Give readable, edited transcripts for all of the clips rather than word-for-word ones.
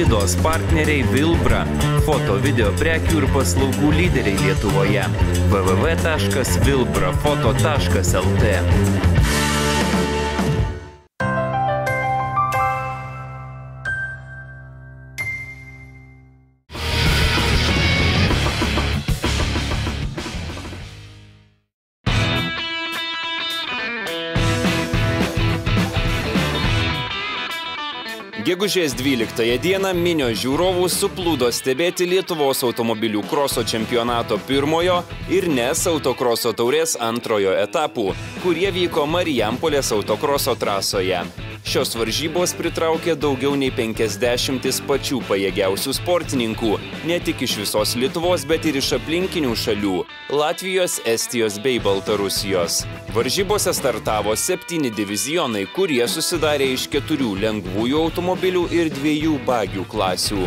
Laidos partneriai Vilbra, foto video prekių ir paslaugų lyderiai Lietuvoje. www.vilbrafoto.lt. Gegužės 12 dieną minios žiūrovų suplūdo stebėti Lietuvos automobilių kroso čempionato pirmojo ir NES autokroso taurės antrojo etapų, kurie vyko Marijampolės autokroso trasoje. Šios varžybos pritraukė daugiau nei 50 pačių pajėgiausių sportininkų, ne tik iš visos Lietuvos, bet ir iš aplinkinių šalių – Latvijos, Estijos bei Baltarusijos. Varžybose startavo 7 divizionai, kurie susidarė iš 4 lengvųjų automobilių ir 2 bagių klasių.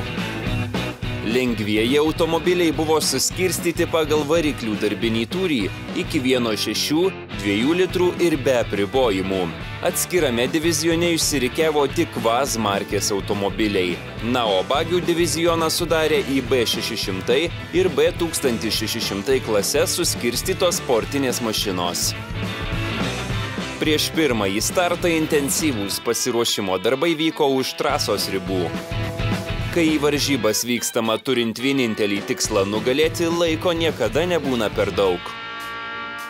Lengvieji automobiliai buvo suskirstyti pagal variklių darbinį tūrį iki 1.6, 2 litrų ir be apribojimų. Atskirame divizione išsirikiavo tik VAZ markės automobiliai. Na, o bagių divizioną sudarė į B600 ir B1600 klases suskirstytos sportinės mašinos. Prieš pirmąjį startą intensyvūs pasiruošimo darbai vyko už trasos ribų. Kai į varžybas vykstama turint vienintelį tikslą nugalėti, laiko niekada nebūna per daug.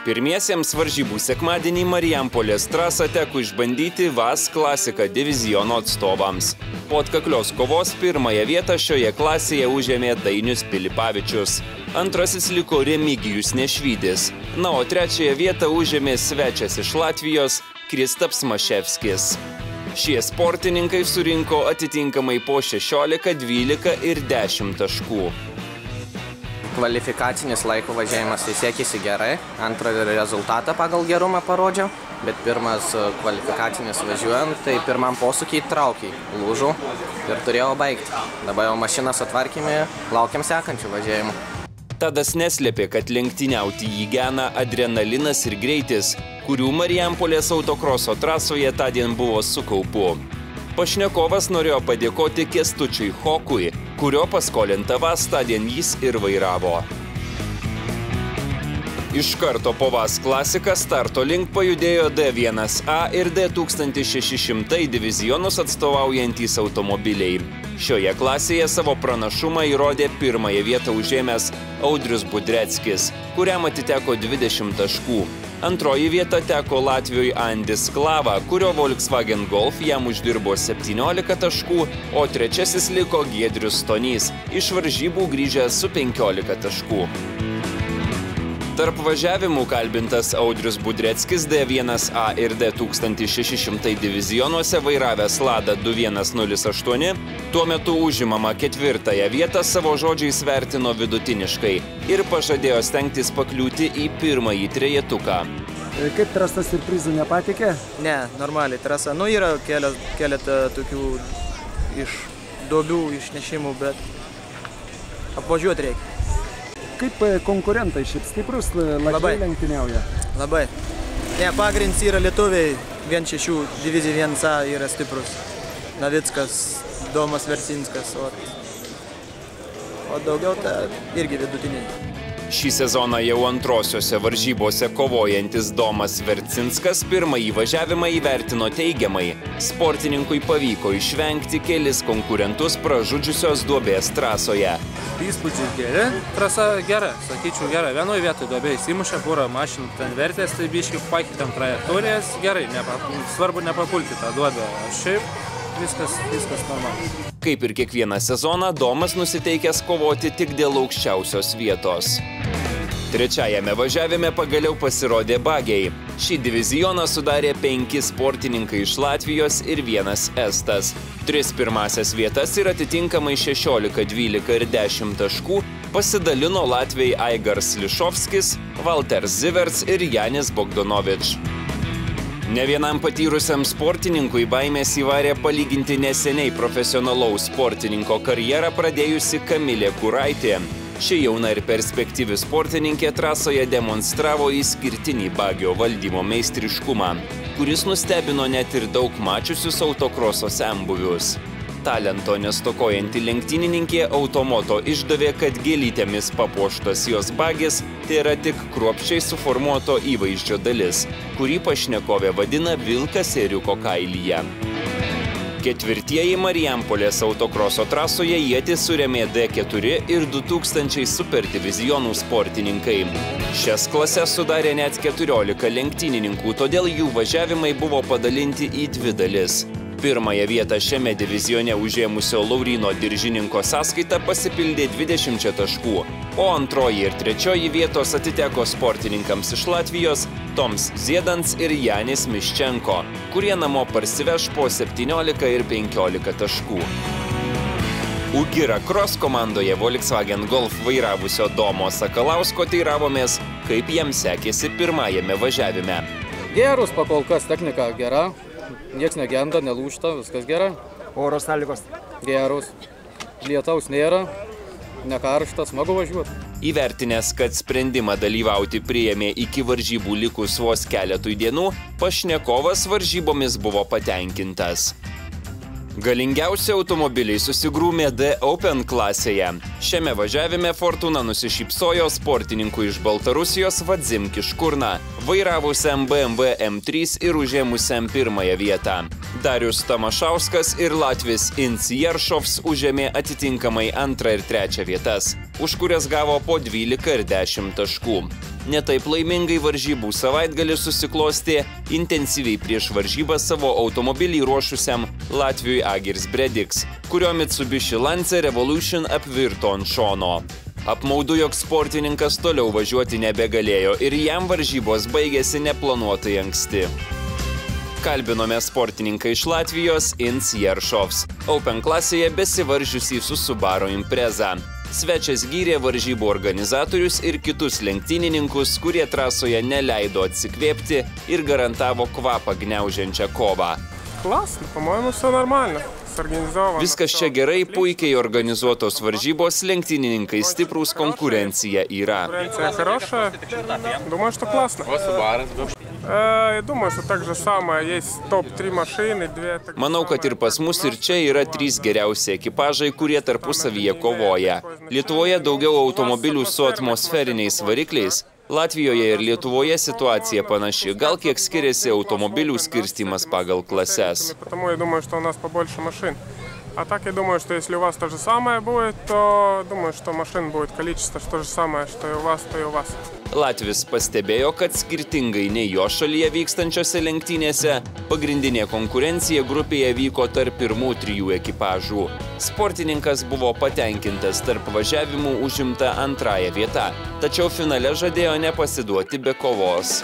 Pirmiesiems varžybų sekmadienį Marijampolės trasą teko išbandyti VAZ klasika diviziono atstovams. Po atkaklios kovos pirmąją vietą šioje klasėje užėmė Dainius Pilipavičius. Antrasis liko Remigijus Nešvydis. Na, o trečiąją vietą užėmė svečias iš Latvijos Kristaps Maševskis. Šie sportininkai surinko atitinkamai po 16, 12 ir 10 taškų. Kvalifikacinis laiko važiavimas sekėsi gerai, antrą rezultatą pagal gerumą parodžiau, bet pirmas kvalifikacinis važiuojant, tai pirmam posūkiai traukiai lūžų ir turėjau baigti. Dabar jau mašinas atvarkime, laukiam sekančių važiavimų. Tadas neslėpė, kad lenktyniauti jį gena adrenalinas ir greitis, kurių Marijampolės autokroso trasoje tądien buvo su kaupu. Pašnekovas norėjo padėkoti Kęstučiui Hokui, kurio paskolintą VAZ tądien jis ir vairavo. Iš karto po VAZ klasika starto link pajudėjo D1A ir D1600 divizionus atstovaujantys automobiliai. Šioje klasėje savo pranašumą įrodė pirmąją vietą užėmęs Audrius Budreckis, kuriam atiteko 20 taškų. Antroji vieta teko Latvijoje Andis Klava, kurio Volkswagen Golf jam uždirbo 17 taškų, o trečiasis liko Giedrius Stonys, iš varžybų grįžęs su 15 taškų. Tarp važiavimų kalbintas Audrius Budreckis D1A ir D1600 divizionuose vairavęs Lada 2108, tuo metu užimama 4 vietą savo žodžiais vertino vidutiniškai ir pažadėjo stengtis pakliūti į pirmąjį trejetuką. Kaip trasa siurprizų nepatikė? Ne, normaliai trasa. Yra keletą tokių iš duobių išnešimų, bet apvažiuoti reikia. Kaip konkurentai šiaip stiprus, Latviai lenktyniauja? Labai. Ne, pagrinds yra lietuviai, 1.6 divizija 1A yra stiprus. Navickas, Domas Vercinskas, o daugiau tai irgi vidutiniai. Šį sezoną jau antrosiose varžybose kovojantis Domas Vercinskas pirmąjį važiavimą įvertino teigiamai. Sportininkui pavyko išvengti kelis konkurentus pražudžiusios duobės trasoje. Įspūdžiai geri, trasa gera, sakyčiau gera. Vienoje vietoje duobė įsimušė, porą mašinų ten vertės, tai biškai pakeitėm trajektorijas, gerai, svarbu nepapulti tą duobę, o šiaip viskas normalu. Kaip ir kiekvieną sezoną, Domas nusiteikęs kovoti tik dėl aukščiausios vietos. Trečiajame važiavime pagaliau pasirodė bagiai. Šį divizioną sudarė 5 sportininkai iš Latvijos ir 1 estas. 3 pirmasias vietas ir atitinkamai 16, 12 ir 10 taškų pasidalino latviai Aigars Lišovskis, Valters Ziverts ir Janis Bogdanovič. Ne vienam patyrusiam sportininkui baimės įvarė palyginti neseniai profesionalaus sportininko karjerą pradėjusi Kamilė Kuraitė. Ši jauna ir perspektyvi sportininkė trasoje demonstravo išskirtinį bagio valdymo meistriškumą, kuris nustebino net ir daug mačiusius autokroso senbuvius. talento nestokojanti lenktynininkė Automoto išdavė, kad gėlytėmis papuoštas jos bagis tai yra tik kruopščiai suformuoto įvaizdžio dalis, kurį pašnekovė vadina vilkas ėriuko kailyje. Ketvirtieji Marijampolės autokroso trasoje ietis surėmė D4 ir 2000 superdivizionų sportininkai. Šias klases sudarė net 14 lenktynininkų, todėl jų važiavimai buvo padalinti į dvi dalis. Pirmąją vietą šiame divizione užėmusio Lauryno Diržininko sąskaita pasipildė 20 taškų, o antroji ir trečioji vietos atiteko sportininkams iš Latvijos Toms Ziedans ir Janis Miščenko, kurie namo parsiveš po 17 ir 15 taškų. Ugira Cross komandoje Volkswagen Golf vairavusio Domo Sakalausko teiravomės, kaip jam sekėsi pirmajame važiavime. Gerus, pakol kas technika gera. Niekas negenda, nelūžta, viskas gerai. Oro sąlygos? Gerus. Lietaus nėra, nekaršta, smagu važiuoti. Įvertinęs, kad sprendimą dalyvauti priėmė iki varžybų likus vos keletui dienų, pašnekovas varžybomis buvo patenkintas. Galingiausi automobiliai susigrūmė D Open klasėje. Šiame važiavime Fortuna nusišypsojo sportininkui iš Baltarusijos Vadzim Kiškurna, vairavusiam BMW M3 ir užėmusiam pirmąją vietą. Darius Tamašauskas ir latvis Inc Jeršovs užėmė atitinkamai antrą ir trečią vietas, už kurias gavo po 12 ir 10 taškų. Netaip laimingai varžybų savaitgalį susiklostė intensyviai prieš varžybą savo automobilį ruošusiam Latvijui Agirs Brediks, kurio Mitsubishi Lancer Revolution apvirto ant šono. Apmaudu, jog sportininkas toliau važiuoti nebegalėjo ir jam varžybos baigėsi neplanuotai anksti. Kalbinome sportininką iš Latvijos Inc Jeršovs, Open klasėje besivaržusį su Subaru Impreza. Svečias gyrė varžybų organizatorius ir kitus lenktynininkus, kurie trasoje neleido atsikvėpti ir garantavo kvapą gniaužiančią kovą. Классно, по-моему, все нормально. Viskas čia gerai, puikiai organizuotos varžybos, lenktynininkai stiprūs, konkurencija yra. Manau, kad ir pas mus ir čia yra 3 geriausi ekipažai, kurie tarpusavyje kovoja. Lietuvoje daugiau automobilių su atmosferiniais varikliais. Latvijoje ir Lietuvoje situacija panaši, gal kiek skiriasi automobilių skirstymas pagal klases. А так я думаю, что если у вас то же самое будет, то думаю, что машин будет количество то же самое, что и у вас, то и у вас. Latvis pastebėjo, kad skirtingai nei jo šalyje vykstančiose lenktynėse, pagrindinė konkurencija grupėje vyko tarp pirmų 3 ekipažų. Sportininkas buvo patenkintas tarp važiavimų užimta antrąją vietą, tačiau finale žadėjo nepasiduoti be kovos.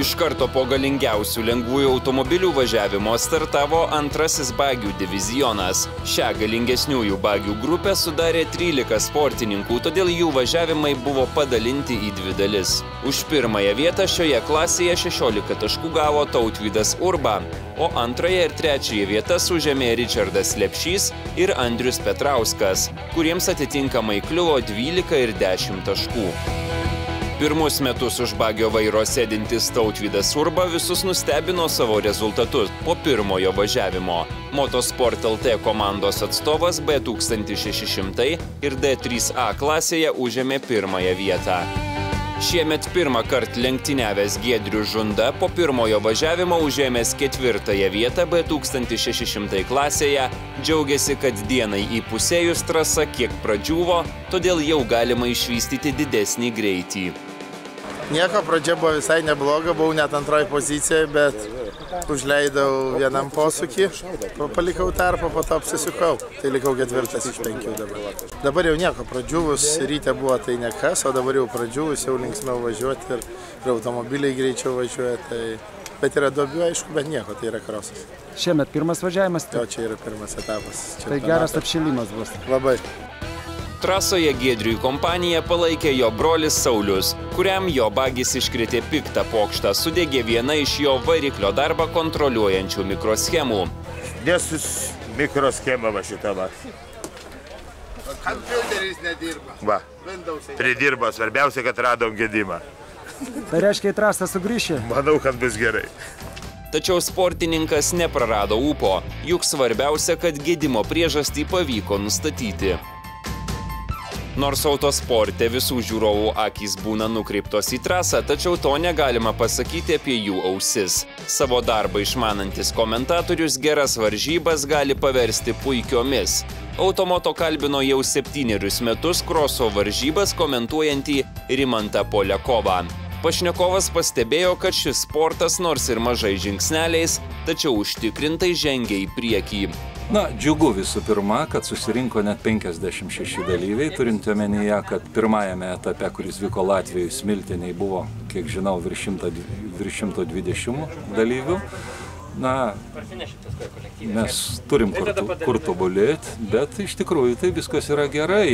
Iš karto po galingiausių lengvųjų automobilių važiavimo startavo antrasis bagių divizionas. Šią galingesniųjų bagių grupę sudarė 13 sportininkų, todėl jų važiavimai buvo padalinti į 2 dalis. Už pirmąją vietą šioje klasėje 16 taškų gavo Tautvydas Urba, o antrąją ir trečiąją vietas užėmė Ričardas Lepšys ir Andrius Petrauskas, kuriems atitinkamai kliuvo 12 ir 10 taškų. Pirmus metus už bagio vairo sėdintis Tautvydas Urba visus nustebino savo rezultatus po pirmojo važiavimo. Motosport LT komandos atstovas B1600 ir D3A klasėje užėmė pirmąją vietą. Šiemet pirmą kartą lenktyniavęs Giedrius Žunda po pirmojo važiavimo užėmęs 4 vietą B1600 klasėje, džiaugiasi, kad dienai įpusėjus trasa kiek pradžiuvo, todėl jau galima išvystyti didesnį greitį. Nieko, pradžia buvo visai nebloga, buvau net antroji pozicijoje, bet užleidau vienam posūkį, palikau tarpą, po to apsisukau. Tai likau 4 iš 5 dabar. Dabar jau nieko, pradžiuvus, ryte buvo tai nekas, o dabar jau pradžiuvus, jau linksmiau važiuoti ir automobiliai greičiau važiuoja. Tai... Bet yra duobių, aišku, bet nieko, tai yra krosas. Šiemet pirmas važiavimas? Jo, čia yra pirmas etapas. Tai geras apšilimas bus. Labai. Trasoje Giedriui kompaniją palaikė jo brolis Saulius, kuriam jo bagis iškritė piktą pokštą, sudegė viena iš jo variklio darbą kontroliuojančių mikroschemų. Nesus mikroschema va šitą va. Kompiuteris nedirba. Va, pridirba, svarbiausia, kad radom gedimą. Tai reiškia, į trasą sugrįši? Manau, kad bus gerai. Tačiau sportininkas neprarado ūpo, juk svarbiausia, kad gedimo priežastį pavyko nustatyti. Nors autosporte visų žiūrovų akys būna nukreiptos į trasą, tačiau to negalima pasakyti apie jų ausis. Savo darbą išmanantis komentatorius geras varžybas gali paversti puikiomis. Automoto kalbino jau 7 metus kroso varžybas komentuojantį Rimantą Poliakovą. Pašnekovas pastebėjo, kad šis sportas nors ir mažai žingsneliais, tačiau užtikrintai žengia į priekį. Na, džiugu visų pirma, kad susirinko net 56 dalyviai, turint omenyje, kad pirmajame etape, kuris vyko Latvijoj Smilteniai, buvo, kiek žinau, virš 120 dalyvių. Na, mes turim kur tobulėti, bet iš tikrųjų tai viskas yra gerai.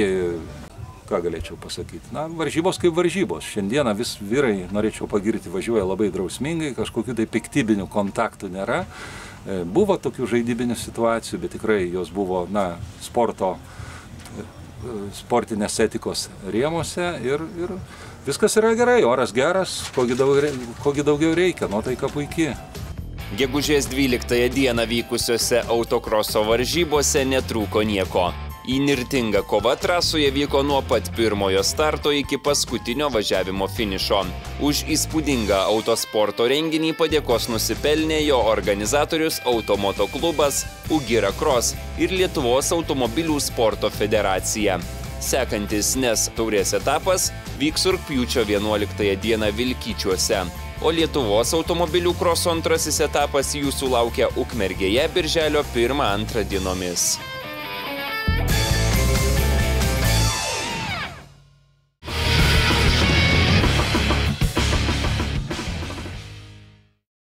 Ką galėčiau pasakyti? Na, varžybos kaip varžybos. Šiandieną vis vyrai, norėčiau pagirti, važiuoja labai drausmingai, kažkokių tai piktybinių kontaktų nėra. Buvo tokių žaidybinių situacijų, bet tikrai jos buvo, na, sportinės etikos rėmose ir viskas yra gerai, oras geras, kogi daugiau reikia, nuotaika puikiai. Gegužės 12 dieną vykusiose autokroso varžybose netrūko nieko. Įnirtinga kova trasoje vyko nuo pat pirmojo starto iki paskutinio važiavimo finišo. Už įspūdingą autosporto renginį padėkos nusipelnė jo organizatorius Automoto klubas, Ugira Cross ir Lietuvos automobilių sporto federacija. Sekantis NES taurės etapas vyks rugpjūčio 11 dieną Vilkyčiuose, o Lietuvos automobilių kroso antrasis etapas jūsų laukia Ukmergėje birželio 1–2 dienomis.